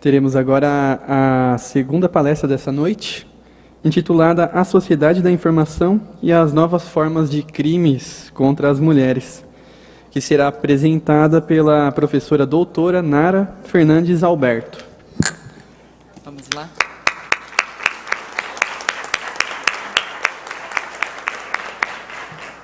Teremos agora a segunda palestra dessa noite, intitulada A Sociedade da Informação e as Novas Formas de Crimes contra as Mulheres, que será apresentada pela professora doutora Nara Fernandes Alberto. Vamos lá.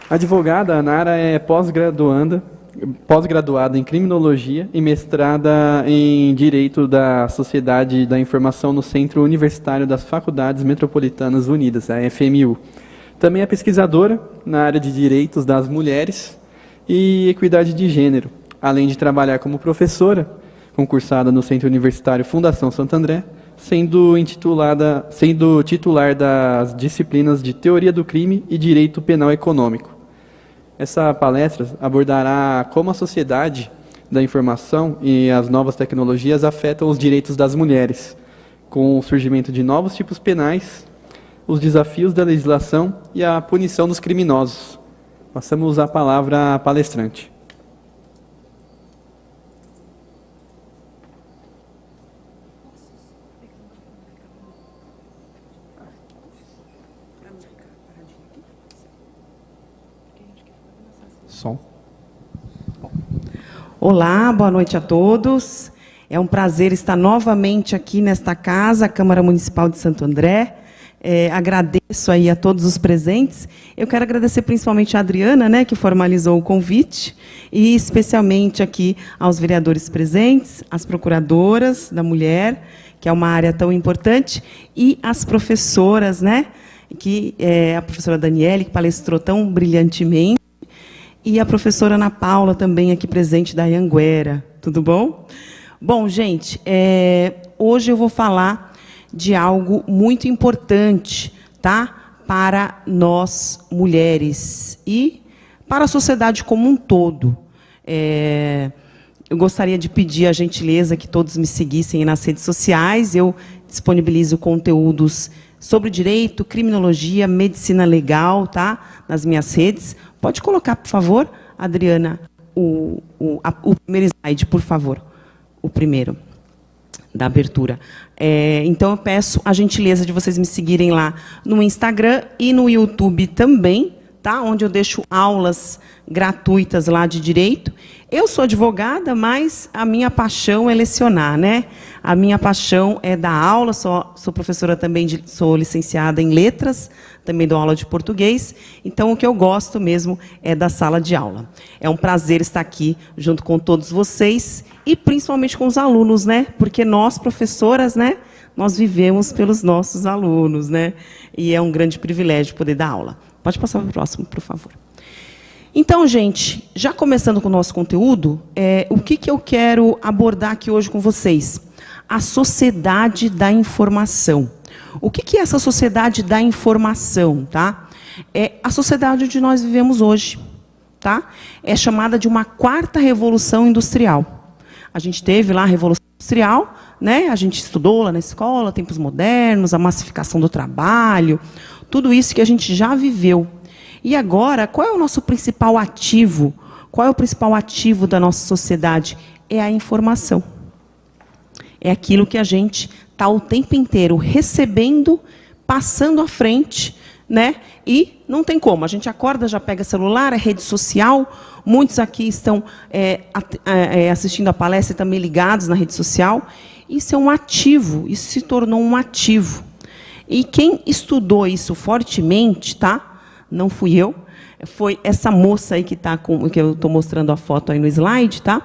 A advogada Nara é pós-graduada em Criminologia e mestrada em Direito da Sociedade da Informação no Centro Universitário das Faculdades Metropolitanas Unidas, a FMU. Também é pesquisadora na área de Direitos das Mulheres e Equidade de Gênero, além de trabalhar como professora, concursada no Centro Universitário Fundação Santo André, sendo titular das disciplinas de Teoria do Crime e Direito Penal Econômico. Essa palestra abordará como a sociedade da informação e as novas tecnologias afetam os direitos das mulheres, com o surgimento de novos tipos penais, os desafios da legislação e a punição dos criminosos. Passamos a palavra à palestrante. Som. Olá, boa noite a todos. É um prazer estar novamente aqui nesta casa, a Câmara Municipal de Santo André. Agradeço aí a todos os presentes. Eu quero agradecer principalmente a Adriana, né, que formalizou o convite, e especialmente aqui aos vereadores presentes, às procuradoras da mulher, que é uma área tão importante, e às professoras, né, que a professora Daniele, que palestrou tão brilhantemente, e a professora Ana Paula, também aqui presente, da Anhanguera. Tudo bom? Bom, gente, hoje eu vou falar de algo muito importante, tá? Para nós, mulheres, e para a sociedade como um todo. Eu gostaria de pedir a gentileza que todos me seguissem nas redes sociais. Eu disponibilizo conteúdos sobre direito, criminologia, medicina legal, tá? Nas minhas redes. Pode colocar, por favor, Adriana, o primeiro slide, por favor. O primeiro, da abertura. Então, eu peço a gentileza de vocês me seguirem lá no Instagram e no YouTube também, tá? Onde eu deixo aulas gratuitas lá de direito. Eu sou advogada, mas a minha paixão é lecionar, né? A minha paixão é dar aula, sou professora também, sou licenciada em letras, também dou aula de português, então o que eu gosto mesmo é da sala de aula. É um prazer estar aqui junto com todos vocês e principalmente com os alunos, né? Porque nós, professoras, né? Nós vivemos pelos nossos alunos, né? E é um grande privilégio poder dar aula. Pode passar para o próximo, por favor. Então, gente, já começando com o nosso conteúdo, o que eu quero abordar aqui hoje com vocês? A sociedade da informação. O que é essa sociedade da informação? Tá? É a sociedade onde nós vivemos hoje. Tá? É chamada de uma quarta revolução industrial. A gente teve lá a Revolução Industrial, né? A gente estudou lá na escola, tempos modernos, a massificação do trabalho, tudo isso que a gente já viveu. E agora, qual é o nosso principal ativo? Qual é o principal ativo da nossa sociedade? É a informação. É aquilo que a gente está o tempo inteiro recebendo, passando à frente, né? E não tem como. A gente acorda, já pega celular, é rede social. Muitos aqui estão assistindo a palestra e também ligados na rede social. Isso é um ativo, isso se tornou um ativo. E quem estudou isso fortemente, tá? Não fui eu, foi essa moça aí que eu estou mostrando a foto aí no slide, tá?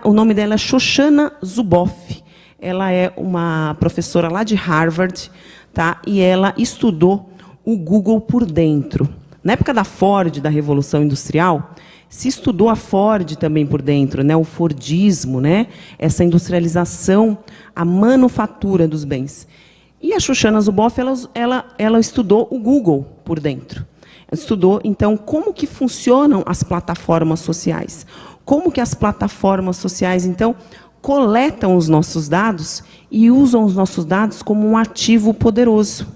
O nome dela é Shoshana Zuboff. Ela é uma professora lá de Harvard, tá? E ela estudou o Google por dentro. Na época da Ford, da Revolução Industrial, se estudou a Ford também por dentro, né? O Fordismo, né? Essa industrialização, a manufatura dos bens. E a Shoshana Zuboff, ela estudou o Google por dentro. Estudou, então, como que funcionam as plataformas sociais. Como que as plataformas sociais, então, coletam os nossos dados e usam os nossos dados como um ativo poderoso.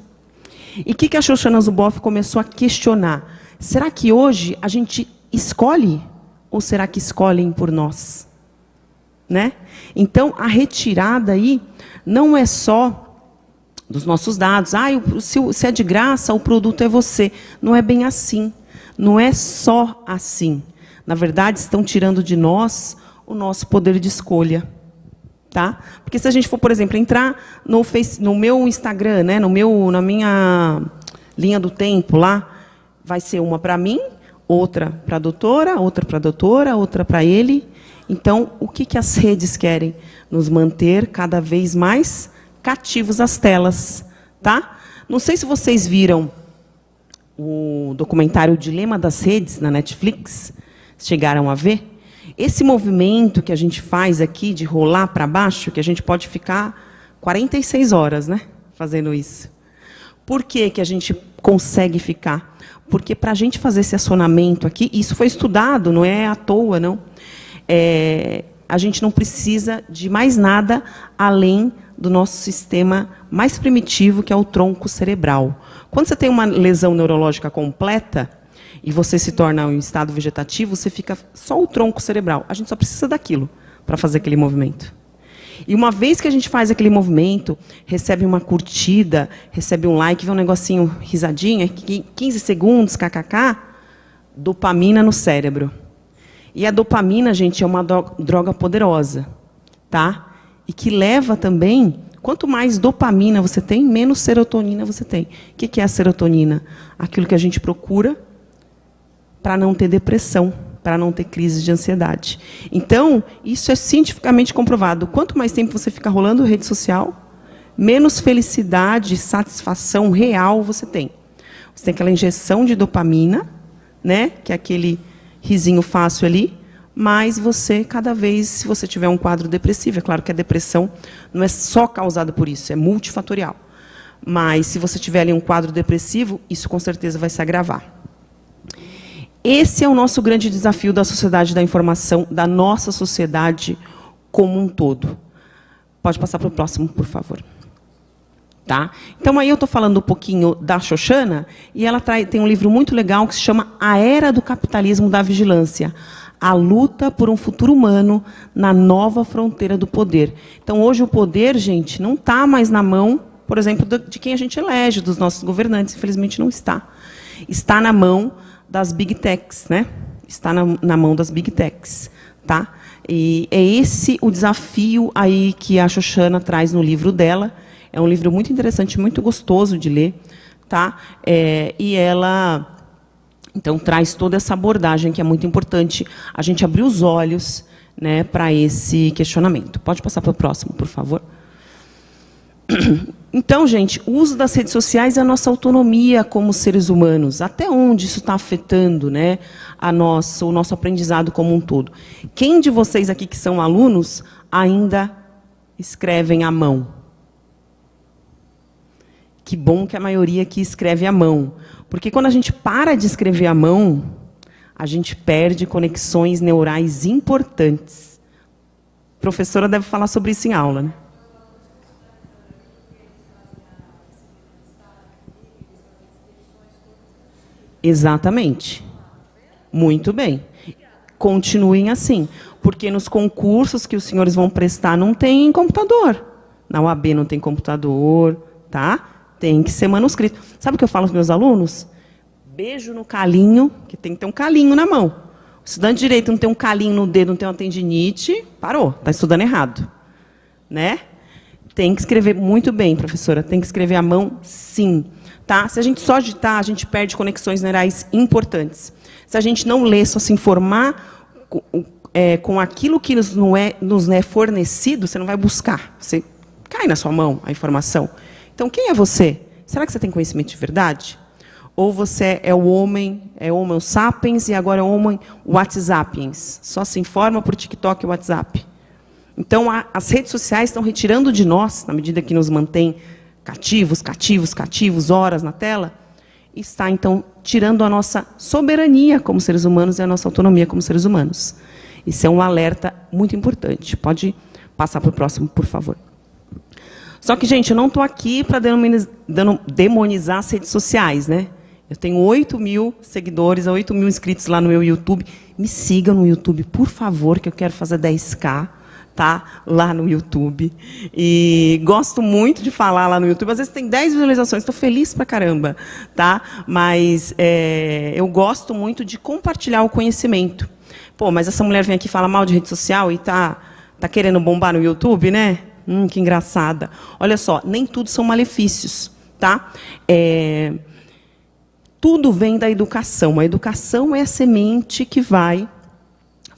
E o que a Shoshana Zuboff começou a questionar? Será que hoje a gente escolhe ou será que escolhem por nós? né? Então, a retirada aí não é só dos nossos dados. Se é de graça, o produto é você. Não é bem assim. Não é só assim. Na verdade, estão tirando de nós o nosso poder de escolha. Tá? Porque se a gente for, por exemplo, entrar no meu Instagram, né, na minha linha do tempo lá, vai ser uma para mim, outra para a doutora, outra para ele. Então, o que as redes querem? Nos manter cada vez mais cativos às telas. Tá? Não sei se vocês viram o documentário O Dilema das Redes, na Netflix. Chegaram a ver? Esse movimento que a gente faz aqui, de rolar para baixo, que a gente pode ficar 46 horas, né, fazendo isso. Por que a gente consegue ficar? Porque para a gente fazer esse acionamento aqui, isso foi estudado, não é à toa, não. A gente não precisa de mais nada além do nosso sistema mais primitivo, que é o tronco cerebral. Quando você tem uma lesão neurológica completa, e você se torna em estado vegetativo, você fica só o tronco cerebral. A gente só precisa daquilo para fazer aquele movimento. E uma vez que a gente faz aquele movimento, recebe uma curtida, recebe um like, vê um negocinho risadinha, 15 segundos, kkk, dopamina no cérebro. E a dopamina, gente, é uma droga poderosa, tá? E que leva também, quanto mais dopamina você tem, menos serotonina você tem. O que é a serotonina? Aquilo que a gente procura para não ter depressão, para não ter crise de ansiedade. Então, isso é cientificamente comprovado. Quanto mais tempo você fica rolando rede social, menos felicidade, satisfação real você tem. Você tem aquela injeção de dopamina, né, que é aquele risinho fácil ali, mas você, cada vez, se você tiver um quadro depressivo, é claro que a depressão não é só causada por isso, é multifatorial. Mas, se você tiver ali um quadro depressivo, isso com certeza vai se agravar. Esse é o nosso grande desafio da sociedade da informação, da nossa sociedade como um todo. Pode passar para o próximo, por favor. Tá? Então, aí eu estou falando um pouquinho da Xoxana, e ela tem um livro muito legal que se chama A Era do Capitalismo da Vigilância. A luta por um futuro humano na nova fronteira do poder. Então, hoje o poder, gente, não está mais na mão, por exemplo, de quem a gente elege, dos nossos governantes. Infelizmente, não está. Está na mão das Big Techs, né? Está na mão das Big Techs, tá? E é esse o desafio aí que a Xoxana traz no livro dela. É um livro muito interessante, muito gostoso de ler, tá? E ela, então, traz toda essa abordagem que é muito importante a gente abrir os olhos, né, para esse questionamento. Pode passar para o próximo, por favor. Então, gente, o uso das redes sociais é a nossa autonomia como seres humanos. Até onde isso está afetando, né, o nosso aprendizado como um todo? Quem de vocês aqui que são alunos ainda escrevem à mão? Que bom que a maioria aqui escreve à mão. Porque quando a gente para de escrever à mão, a gente perde conexões neurais importantes. A professora deve falar sobre isso em aula, né? Exatamente. Muito bem. Continuem assim. Porque nos concursos que os senhores vão prestar não tem computador. Na UAB não tem computador, tá? Tem que ser manuscrito. Sabe o que eu falo aos meus alunos? Beijo no calinho, que tem que ter um calinho na mão. O estudante de direito não tem um calinho no dedo, não tem uma tendinite, parou, está estudando errado. Né? Tem que escrever muito bem, professora. Tem que escrever à mão, sim. Tá? Se a gente só digitar, a gente perde conexões neurais importantes. Se a gente não ler, só se informar com aquilo que nos é fornecido, você não vai buscar. Você cai na sua mão a informação. Então, quem é você? Será que você tem conhecimento de verdade? Ou você é o homem, Homo sapiens, e agora é o Homo WhatsAppiens? Só se informa por TikTok e WhatsApp. Então, as redes sociais estão retirando de nós, na medida que nos mantém cativos, horas na tela, está, então, tirando a nossa soberania como seres humanos e a nossa autonomia como seres humanos. Isso é um alerta muito importante. Pode passar para o próximo, por favor. Só que, gente, eu não estou aqui para demonizar as redes sociais, né? Eu tenho 8.000 seguidores, 8.000 inscritos lá no meu YouTube. Me sigam no YouTube, por favor, que eu quero fazer 10K, tá? Lá no YouTube. E gosto muito de falar lá no YouTube. Às vezes tem 10 visualizações, estou feliz pra caramba, tá? Mas eu gosto muito de compartilhar o conhecimento. Pô, mas essa mulher vem aqui falar mal de rede social e tá querendo bombar no YouTube, né? Que engraçada. Olha só, nem tudo são malefícios, tá? Tudo vem da educação. A educação é a semente que vai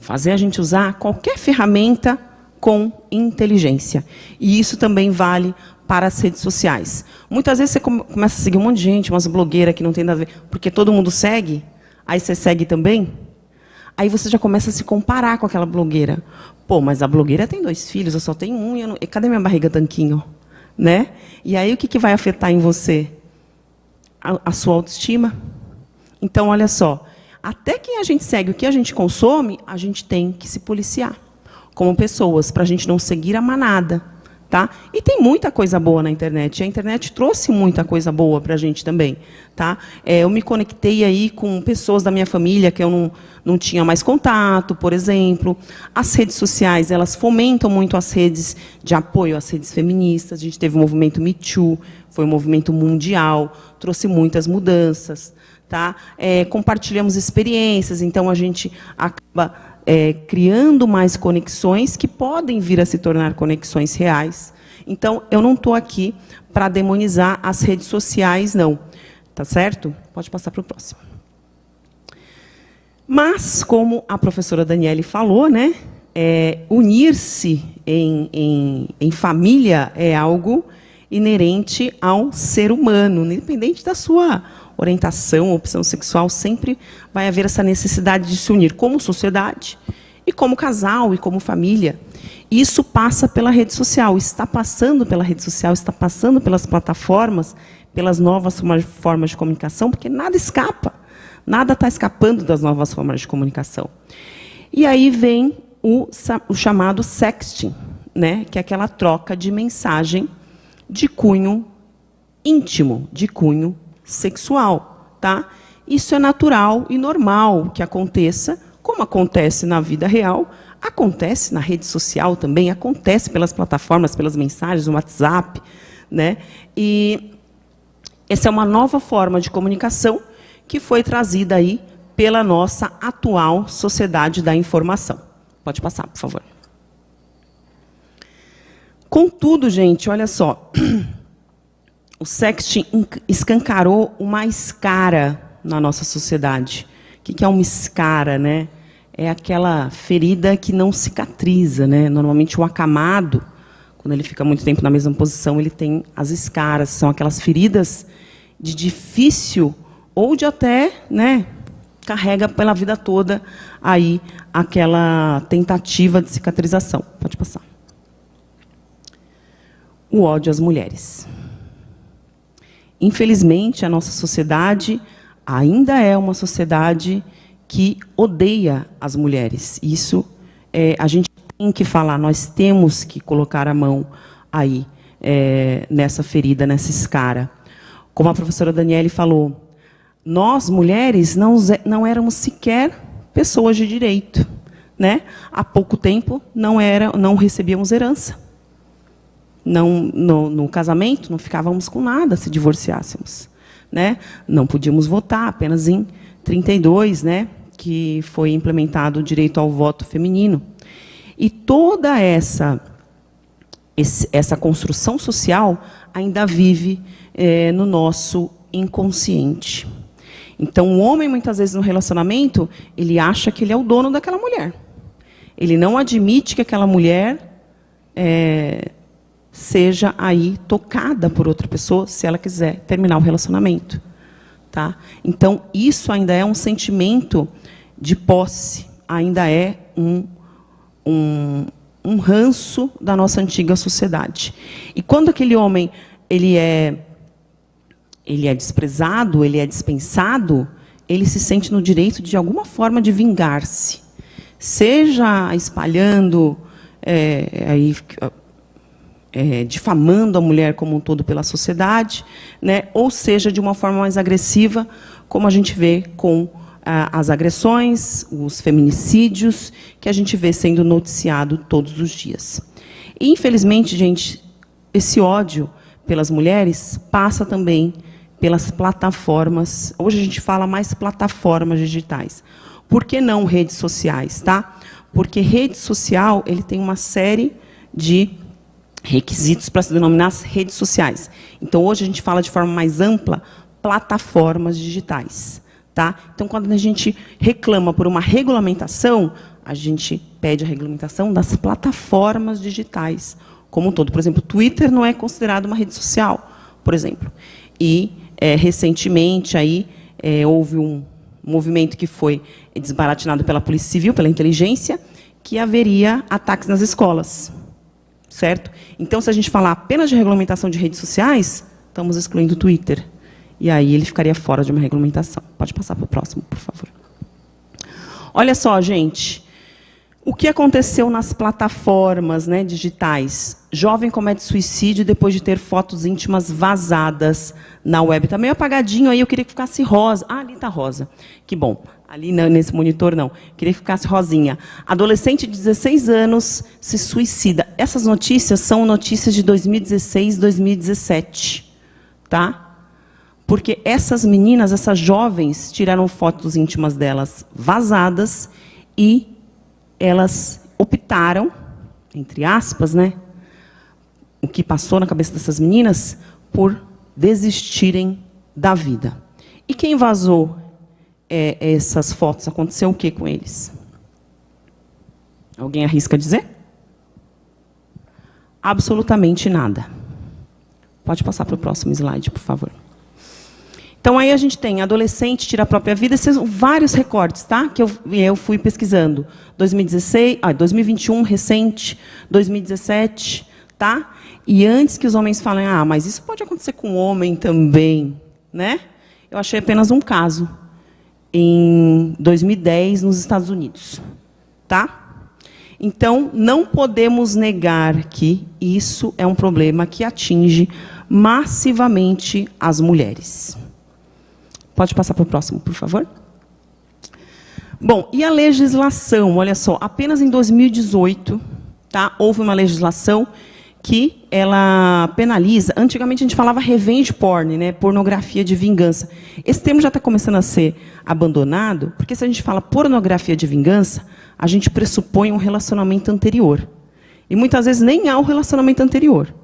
fazer a gente usar qualquer ferramenta com inteligência. E isso também vale para as redes sociais. Muitas vezes você começa a seguir um monte de gente, umas blogueiras que não tem nada a ver, porque todo mundo segue, aí você segue também, aí você já começa a se comparar com aquela blogueira. Pô, mas a blogueira tem 2 filhos, eu só tenho um, e cadê minha barriga tanquinho? Né? E aí o que vai afetar em você? A sua autoestima. Então, olha só, até quem a gente segue, o que a gente consome, a gente tem que se policiar como pessoas, para a gente não seguir a manada. Tá? E tem muita coisa boa na internet. A internet trouxe muita coisa boa para a gente também. Tá? Eu me conectei aí com pessoas da minha família que eu não tinha mais contato, por exemplo. As redes sociais, elas fomentam muito as redes de apoio às redes feministas. A gente teve o movimento Me Too, foi um movimento mundial, trouxe muitas mudanças. Tá? Compartilhamos experiências, então a gente acaba criando mais conexões que podem vir a se tornar conexões reais. Então, eu não estou aqui para demonizar as redes sociais, não. Tá certo? Pode passar para o próximo. Mas, como a professora Daniele falou, né, unir-se em família é algo inerente ao ser humano, independente da sua orientação, opção sexual, sempre vai haver essa necessidade de se unir como sociedade e como casal e como família. Isso passa pela rede social, está passando pela rede social, está passando pelas plataformas, pelas novas formas de comunicação, porque nada escapa, nada está escapando das novas formas de comunicação. E aí vem o chamado sexting, né, que é aquela troca de mensagem de cunho íntimo, de cunho sexual, tá? Isso é natural e normal que aconteça, como acontece na vida real, acontece na rede social também, acontece pelas plataformas, pelas mensagens, no WhatsApp, né? E essa é uma nova forma de comunicação que foi trazida aí pela nossa atual sociedade da informação. Pode passar, por favor. Contudo, gente, olha só, o sexting escancarou uma escara na nossa sociedade. O que é uma escara, né? É aquela ferida que não cicatriza, né? Normalmente o acamado, quando ele fica muito tempo na mesma posição, ele tem as escaras, são aquelas feridas de difícil ou de até, né, carrega pela vida toda aí aquela tentativa de cicatrização. Pode passar. O ódio às mulheres. Infelizmente, a nossa sociedade ainda é uma sociedade que odeia as mulheres. Isso a gente tem que falar, nós temos que colocar a mão aí nessa ferida, nessa escara. Como a professora Daniele falou, nós, mulheres, não éramos sequer pessoas de direito, né? Há pouco tempo não recebíamos herança. No casamento, não ficávamos com nada se divorciássemos, né? Não podíamos votar, apenas em 32, né, que foi implementado o direito ao voto feminino. E toda essa construção social ainda vive no nosso inconsciente. Então, o homem, muitas vezes, no relacionamento, ele acha que ele é o dono daquela mulher. Ele não admite que aquela mulher seja aí tocada por outra pessoa, se ela quiser terminar o relacionamento. Tá? Então, isso ainda é um sentimento de posse, ainda é um ranço da nossa antiga sociedade. E quando aquele homem ele é desprezado, ele é dispensado, ele se sente no direito de alguma forma de vingar-se, seja espalhando difamando a mulher como um todo pela sociedade, né? Ou seja, de uma forma mais agressiva, como a gente vê com as agressões, os feminicídios, que a gente vê sendo noticiado todos os dias. E, infelizmente, gente, esse ódio pelas mulheres passa também pelas plataformas. Hoje a gente fala mais plataformas digitais. Por que não redes sociais, tá? Porque rede social, ele tem uma série de requisitos para se denominar as redes sociais. Então, hoje a gente fala de forma mais ampla, plataformas digitais. Tá? Então, quando a gente reclama por uma regulamentação, a gente pede a regulamentação das plataformas digitais como um todo. Por exemplo, o Twitter não é considerado uma rede social, por exemplo. E, recentemente, aí, houve um movimento que foi desbaratinado pela Polícia Civil, pela inteligência, que haveria ataques nas escolas. Certo? Então, se a gente falar apenas de regulamentação de redes sociais, estamos excluindo o Twitter. E aí ele ficaria fora de uma regulamentação. Pode passar para o próximo, por favor. Olha só, gente. O que aconteceu nas plataformas, né, digitais? Jovem comete suicídio depois de ter fotos íntimas vazadas na web. Está meio apagadinho aí, eu queria que ficasse rosa. Ah, ali está rosa. Que bom. Ali nesse monitor, não. Queria que ficasse rosinha. Adolescente de 16 anos se suicida. Essas notícias são notícias de 2016, 2017. Tá? Porque essas meninas, essas jovens, tiraram fotos íntimas delas vazadas e elas optaram, entre aspas, né, o que passou na cabeça dessas meninas, por desistirem da vida. E quem vazou essas fotos? Aconteceu o que com eles? Alguém arrisca dizer? Absolutamente nada. Pode passar para o próximo slide, por favor. Então, aí a gente tem adolescente tira a própria vida, esses são vários recortes, tá? Que eu fui pesquisando. 2021, recente, 2017, tá? E antes que os homens falem, ah, mas isso pode acontecer com o homem também, né? Eu achei apenas um caso, em 2010, nos Estados Unidos, tá? Então, não podemos negar que isso é um problema que atinge massivamente as mulheres. Pode passar para o próximo, por favor. Bom, e a legislação? Olha só, apenas em 2018, tá, houve uma legislação que ela penaliza. Antigamente a gente falava revenge porn, né, pornografia de vingança. Esse termo já está começando a ser abandonado, porque se a gente fala pornografia de vingança, a gente pressupõe um relacionamento anterior. E muitas vezes nem há o relacionamento anterior,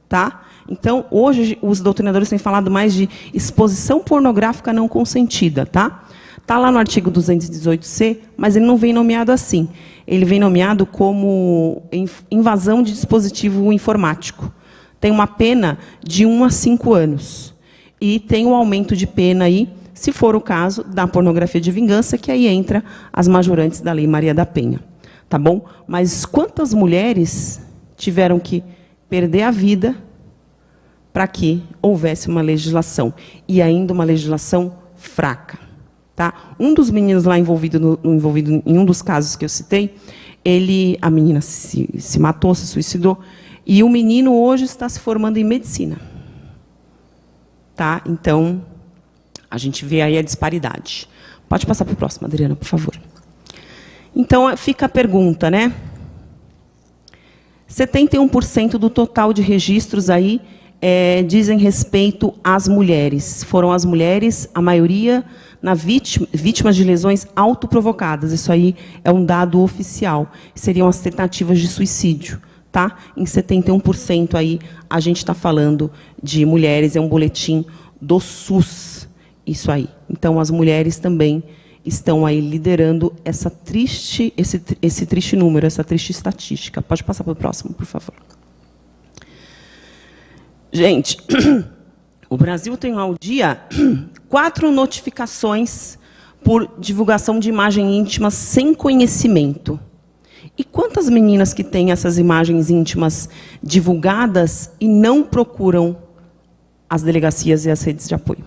tá? Então, hoje, os doutrinadores têm falado mais de exposição pornográfica não consentida, tá? Está lá no artigo 218C, mas ele não vem nomeado assim. Ele vem nomeado como invasão de dispositivo informático. Tem uma pena de 1 a 5 anos. E tem um aumento de pena aí, se for o caso, da pornografia de vingança, que aí entra as majorantes da Lei Maria da Penha. Tá bom? Mas quantas mulheres tiveram que perder a vida para que houvesse uma legislação, e ainda uma legislação fraca. Tá? Um dos meninos lá envolvido em um dos casos que eu citei, a menina se matou, se suicidou, e o menino hoje está se formando em medicina. Tá? Então, a gente vê aí a disparidade. Pode passar para o próximo, Adriana, por favor. Então, fica a pergunta, né? 71% do total de registros aí dizem respeito às mulheres. Foram as mulheres, a maioria, vítimas de lesões autoprovocadas. Isso aí é um dado oficial. Seriam as tentativas de suicídio. Tá? Em 71% aí a gente está falando de mulheres, é um boletim do SUS. Isso aí. Então, as mulheres também estão aí liderando esse triste número, essa triste estatística. Pode passar para o próximo, por favor. Gente, o Brasil tem ao dia 4 notificações por divulgação de imagem íntima sem conhecimento. E quantas meninas que têm essas imagens íntimas divulgadas e não procuram as delegacias e as redes de apoio?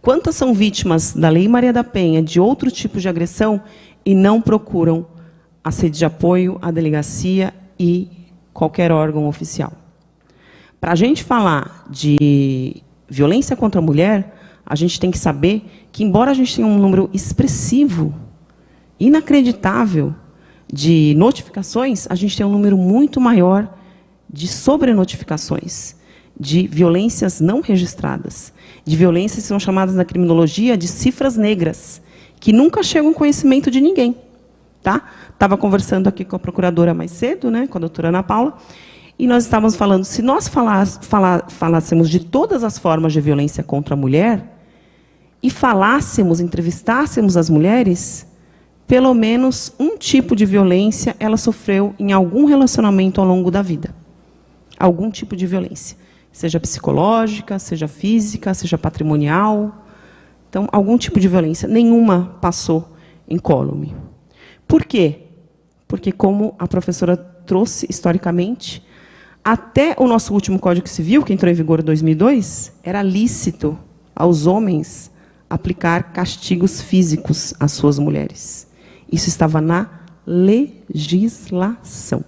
Quantas são vítimas da Lei Maria da Penha, de outro tipo de agressão, e não procuram a rede de apoio, a delegacia e qualquer órgão oficial? Para a gente falar de violência contra a mulher, a gente tem que saber que, embora a gente tenha um número expressivo, inacreditável, de notificações, a gente tem um número muito maior de sobrenotificações, de violências não registradas, de violências que são chamadas na criminologia de cifras negras, que nunca chegam ao conhecimento de ninguém. Tá? Estava conversando aqui com a procuradora mais cedo, né, com a doutora Ana Paula, e nós estávamos falando, se nós falássemos de todas as formas de violência contra a mulher, e entrevistássemos as mulheres, pelo menos um tipo de violência ela sofreu em algum relacionamento ao longo da vida. Algum tipo de violência. Seja psicológica, seja física, seja patrimonial. Então, algum tipo de violência. Nenhuma passou incólume. Por quê? Porque, como a professora trouxe historicamente, até o nosso último Código Civil, que entrou em vigor em 2002, era lícito aos homens aplicar castigos físicos às suas mulheres. Isso estava na legislação.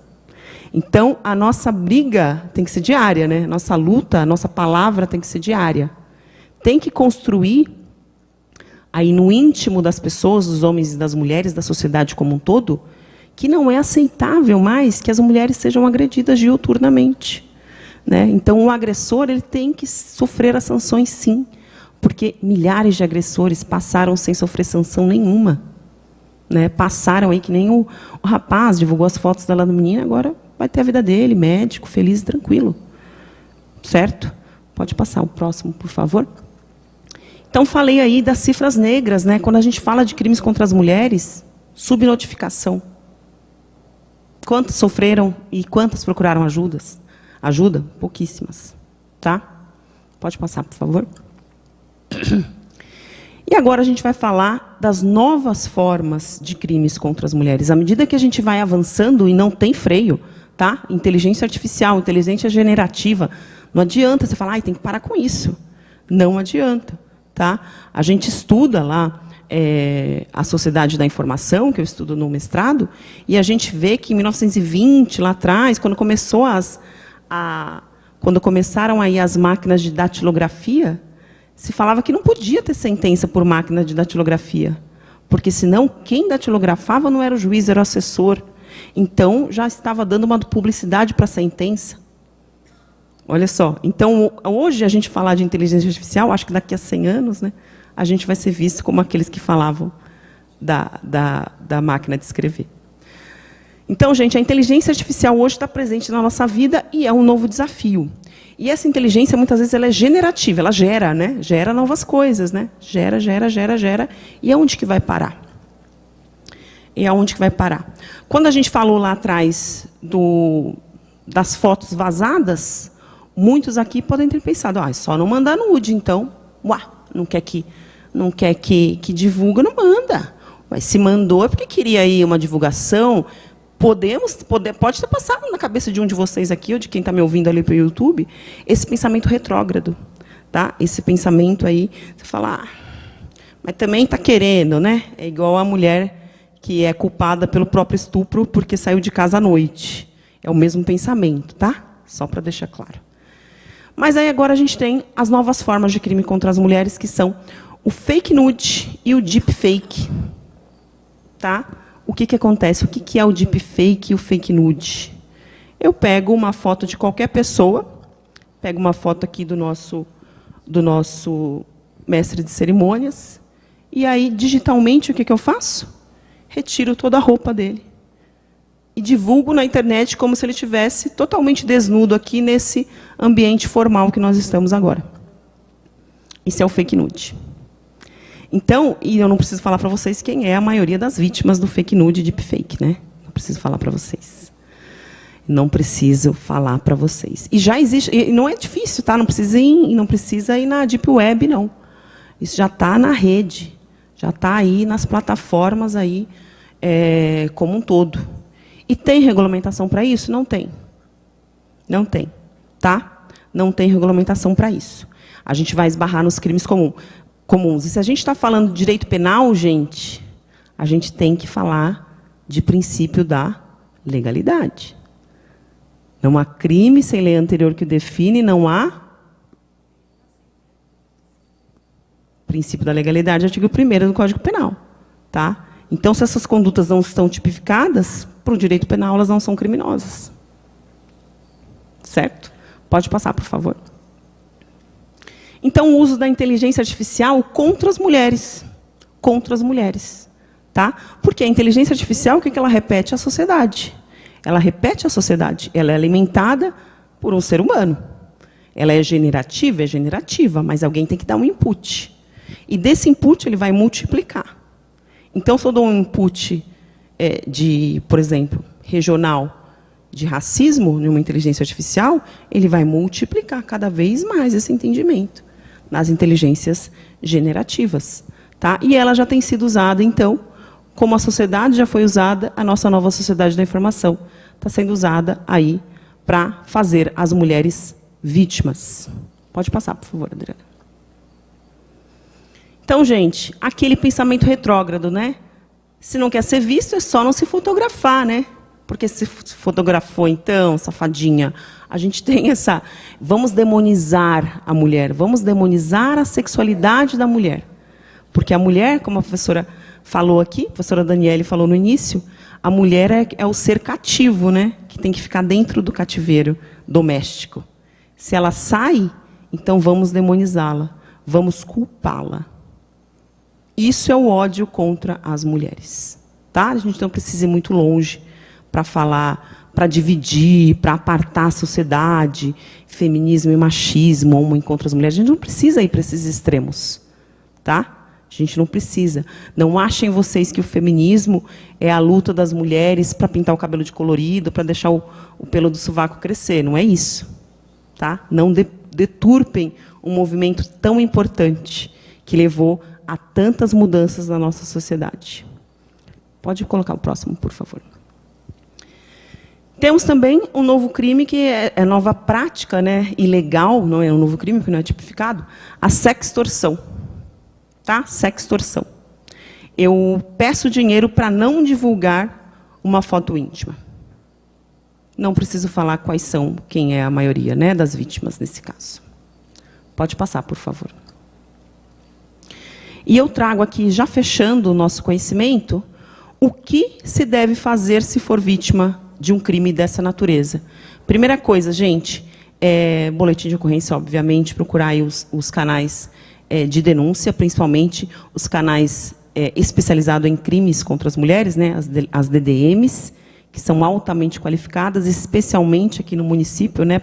Então, a nossa briga tem que ser diária, né? Nossa luta, a nossa palavra tem que ser diária. Tem que construir, aí no íntimo das pessoas, dos homens e das mulheres, da sociedade como um todo, que não é aceitável mais que as mulheres sejam agredidas diuturnamente. Né? Então, o agressor ele tem que sofrer as sanções, sim, porque milhares de agressores passaram sem sofrer sanção nenhuma. Né? Passaram aí, que nem o rapaz divulgou as fotos da menina, agora vai ter a vida dele, médico, feliz e tranquilo. Certo? Pode passar o próximo, por favor. Então, falei aí das cifras negras. Né? Quando a gente fala de crimes contra as mulheres, subnotificação. Quantas sofreram e quantas procuraram ajuda? Pouquíssimas. Tá? Pode passar, por favor. E agora a gente vai falar das novas formas de crimes contra as mulheres. À medida que a gente vai avançando, e não tem freio, tá? Inteligência artificial, inteligência generativa, não adianta você falar, tem que parar com isso. Não adianta. Tá? A gente estuda lá a Sociedade da Informação, que eu estudo no mestrado, e a gente vê que em 1920, lá atrás, quando começaram aí as máquinas de datilografia, se falava que não podia ter sentença por máquina de datilografia, porque senão quem datilografava não era o juiz, era o assessor. Então, já estava dando uma publicidade para a sentença. Olha só. Então, hoje, a gente falar de inteligência artificial, acho que daqui a 100 anos, né, a gente vai ser visto como aqueles que falavam da máquina de escrever. Então, gente, a inteligência artificial hoje está presente na nossa vida e é um novo desafio. E essa inteligência, muitas vezes, ela é generativa, ela gera, né? Gera novas coisas, né? Gera. E aonde que vai parar? Quando a gente falou lá atrás das fotos vazadas, muitos aqui podem ter pensado, é só não mandar nude, então. Não quer que divulga, não manda. Mas se mandou é porque queria aí uma divulgação. Pode ter passado na cabeça de um de vocês aqui, ou de quem está me ouvindo ali pelo YouTube, esse pensamento retrógrado. Tá? Esse pensamento aí, você fala, mas também está querendo, né? É igual a mulher que é culpada pelo próprio estupro porque saiu de casa à noite. É o mesmo pensamento, tá? Só para deixar claro. Mas aí agora a gente tem as novas formas de crime contra as mulheres, que são o fake nude e o deepfake. Tá? O que acontece? O que é o deepfake e o fake nude? Eu pego uma foto de qualquer pessoa, pego uma foto aqui do nosso mestre de cerimônias, e aí, digitalmente, o que eu faço? Retiro toda a roupa dele. E divulgo na internet como se ele estivesse totalmente desnudo aqui nesse ambiente formal que nós estamos agora. Isso é o fake nude. Então, e eu não preciso falar para vocês quem é a maioria das vítimas do fake nude e deepfake, né? Não preciso falar para vocês. Não preciso falar para vocês. E já existe, e não é difícil, tá? Não precisa ir na deep web, não. Isso já está na rede, já está aí nas plataformas aí, como um todo. E tem regulamentação para isso? Não tem. Não tem, tá? Não tem regulamentação para isso. A gente vai esbarrar nos crimes comuns. E se a gente está falando de direito penal, gente, a gente tem que falar de princípio da legalidade. Não há crime sem lei anterior que o define, não há princípio da legalidade, artigo 1º do Código Penal. Tá? Então, se essas condutas não estão tipificadas, para o direito penal, elas não são criminosas. Certo? Pode passar, por favor. Então, o uso da inteligência artificial contra as mulheres. Contra as mulheres. Tá? Porque a inteligência artificial, o que ela repete? A sociedade. Ela repete a sociedade. Ela é alimentada por um ser humano. Ela é generativa, mas alguém tem que dar um input. E desse input, ele vai multiplicar. Então, se eu dou um input por exemplo, regional, de racismo, numa inteligência artificial, ele vai multiplicar cada vez mais esse entendimento nas inteligências generativas. Tá? E ela já tem sido usada, então, como a sociedade já foi usada, a nossa nova sociedade da informação está sendo usada aí para fazer as mulheres vítimas. Pode passar, por favor, Adriana. Então, gente, aquele pensamento retrógrado, né? Se não quer ser visto, é só não se fotografar, né? Porque se fotografou, então, safadinha, a gente tem essa... Vamos demonizar a mulher, vamos demonizar a sexualidade da mulher. Porque a mulher, como a professora falou aqui, a professora Daniele falou no início, a mulher é o ser cativo, né? Que tem que ficar dentro do cativeiro doméstico. Se ela sai, então vamos demonizá-la, vamos culpá-la. Isso é o ódio contra as mulheres. Tá? A gente não precisa ir muito longe para falar, para dividir, para apartar a sociedade, feminismo e machismo, homem contra as mulheres. A gente não precisa ir para esses extremos. Tá? A gente não precisa. Não achem vocês que o feminismo é a luta das mulheres para pintar o cabelo de colorido, para deixar o pelo do sovaco crescer. Não é isso. Tá? Não deturpem um movimento tão importante que levou a tantas mudanças na nossa sociedade. Pode colocar o próximo, por favor. Temos também um novo crime, que é nova prática, né, ilegal, não é um novo crime, porque não é tipificado, a sextorção. Tá? Sextorção. Eu peço dinheiro para não divulgar uma foto íntima. Não preciso falar quem é a maioria, né, das vítimas nesse caso. Pode passar, por favor. E eu trago aqui, já fechando o nosso conhecimento, o que se deve fazer se for vítima de um crime dessa natureza. Primeira coisa, gente, boletim de ocorrência, obviamente, procurar aí os canais de denúncia, principalmente os canais especializados em crimes contra as mulheres, né, as DDMs, que são altamente qualificadas, especialmente aqui no município, né,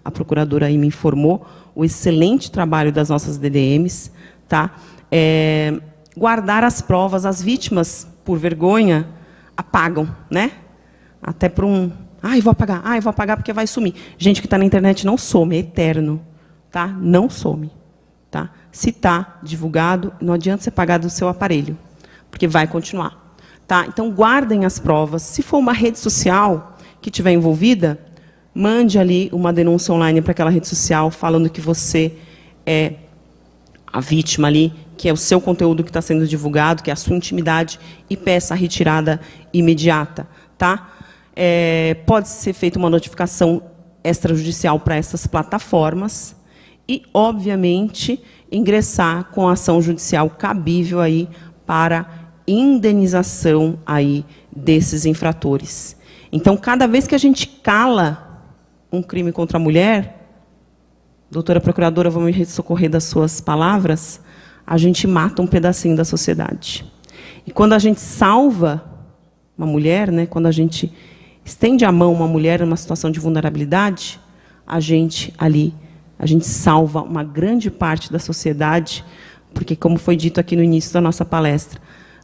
a procuradora aí me informou o excelente trabalho das nossas DDMs, tá? Guardar as provas, as vítimas, por vergonha, apagam, né? Até por vou apagar porque vai sumir. Gente que está na internet não some, é eterno, tá? Não some, tá? Se está divulgado, não adianta você apagar do seu aparelho, porque vai continuar, tá? Então, guardem as provas. Se for uma rede social que estiver envolvida, mande ali uma denúncia online para aquela rede social, falando que você é a vítima ali, que é o seu conteúdo que está sendo divulgado, que é a sua intimidade, e peça a retirada imediata. Tá? Pode ser feita uma notificação extrajudicial para essas plataformas e, obviamente, ingressar com a ação judicial cabível aí para indenização aí desses infratores. Então, cada vez que a gente cala um crime contra a mulher, doutora procuradora, vou me socorrer das suas palavras, a gente mata um pedacinho da sociedade. E quando a gente salva uma mulher, né, quando a gente estende a mão a uma mulher numa situação de vulnerabilidade, a gente salva uma grande parte da sociedade, porque, como foi dito aqui no início da nossa palestra,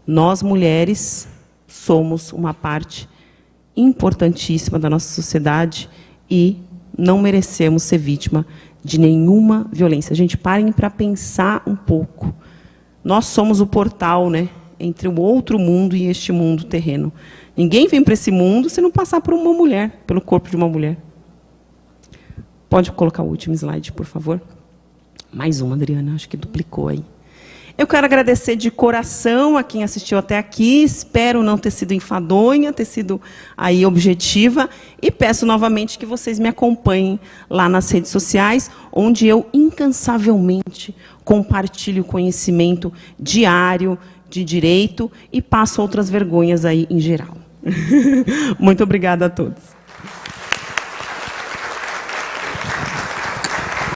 nós, mulheres, somos uma parte importantíssima da nossa sociedade e não merecemos ser vítima de nenhuma violência. Gente, parem para pensar um pouco. Nós somos o portal, né, entre o outro mundo e este mundo terreno. Ninguém vem para esse mundo se não passar por uma mulher, pelo corpo de uma mulher. Pode colocar o último slide, por favor? Mais uma, Adriana, acho que duplicou aí. Eu quero agradecer de coração a quem assistiu até aqui, espero não ter sido enfadonha, ter sido aí objetiva, e peço novamente que vocês me acompanhem lá nas redes sociais, onde eu incansavelmente compartilho conhecimento diário de direito e passo outras vergonhas aí em geral. Muito obrigada a todos.